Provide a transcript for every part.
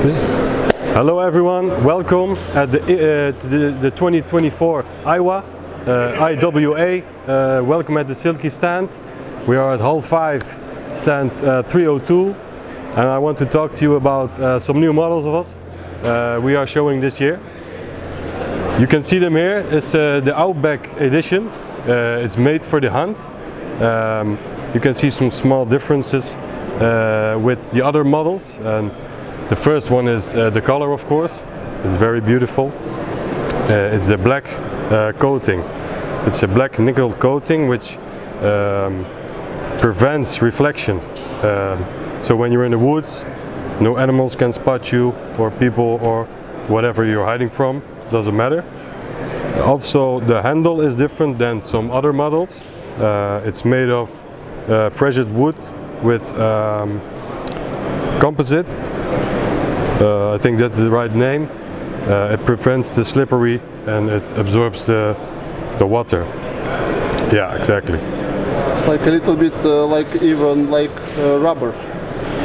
Hello everyone, welcome at the 2024 IWA, welcome at the Silky stand. We are at Hall 5, stand 302, and I want to talk to you about some new models of us we are showing this year. You can see them here. It's the Outback edition. It's made for the hunt. You can see some small differences with the other models. And the first one is the color, of course. It's very beautiful. It's the black coating. It's a black nickel coating which prevents reflection. So when you're in the woods, no animals can spot you, or people, or whatever you're hiding from. Doesn't matter. Also, the handle is different than some other models. It's made of pressured wood with composite. I think that's the right name. It prevents the slippery and it absorbs the water. Yeah, exactly. It's like a little bit even like rubber.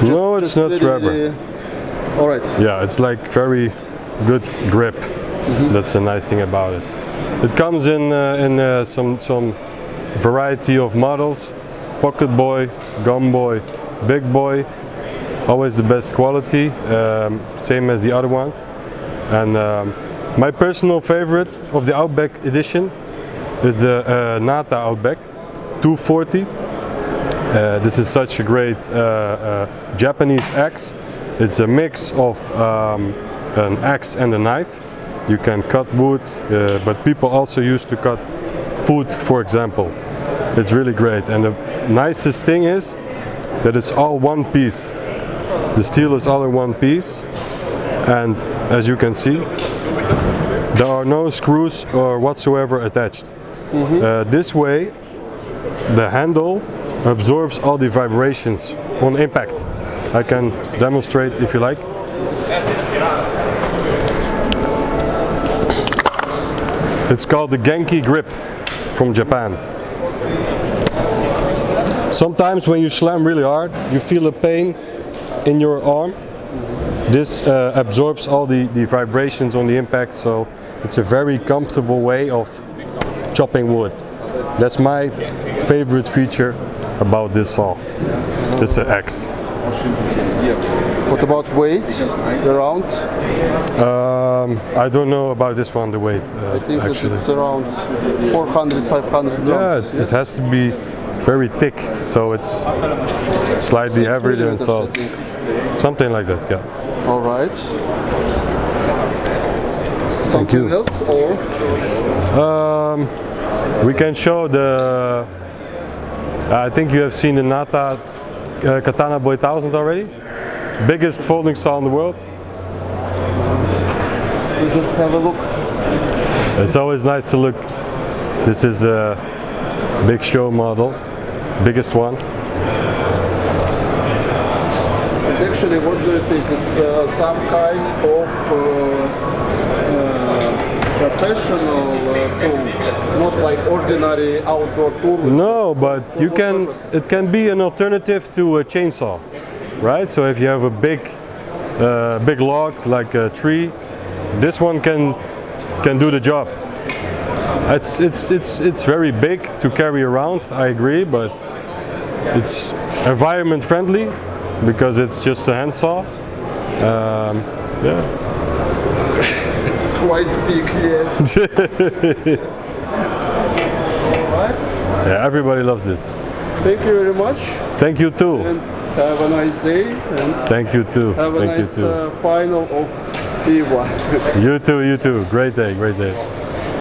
No, it's not rubber. All right. Yeah, it's like very good grip. That's the nice thing about it. It comes in some variety of models: pocket boy, gum boy, big boy. Always the best quality, same as the other ones. And my personal favorite of the Outback edition is the Nata Outback 240. This is such a great Japanese axe. It's a mix of an axe and a knife. You can cut wood, but people also used to cut food, for example. It's really great, and the nicest thing is that it's all one piece. The steel is all in one piece, and as you can see, there are no screws or whatsoever attached. This way, the handle absorbs all the vibrations on impact. I can demonstrate if you like. It's called the Genki grip from Japan. Sometimes when you slam really hard, you feel a pain in your arm. This absorbs all the vibrations on the impact, so it's a very comfortable way of chopping wood. That's my favorite feature about this saw. This is an axe. What about weight around? I don't know about this one, the weight. I think actually. it's around 400-500 grams. Yeah, it has to be very thick, so it's slightly heavier than saws. Something like that, yeah. All right. Thank you. Something else, or? We can show the. I think you have seen the Nata Katana Boy 1000 already. Biggest folding saw in the world. We just have a look. It's always nice to look. This is a big show model, biggest one. Actually, what do you think? It's some kind of professional tool, not like ordinary outdoor tool. No, but you can. It can be an alternative to a chainsaw, right? So if you have a big log like a tree, this one can do the job. It's very big to carry around. I agree, but it's environment friendly because it's just a handsaw. Yeah. Quite big, yes. Alright. Yeah, everybody loves this. Thank you very much. Thank you too. And have a nice day. And thank you too. have a nice final of IWA. You too, you too. Great day, great day.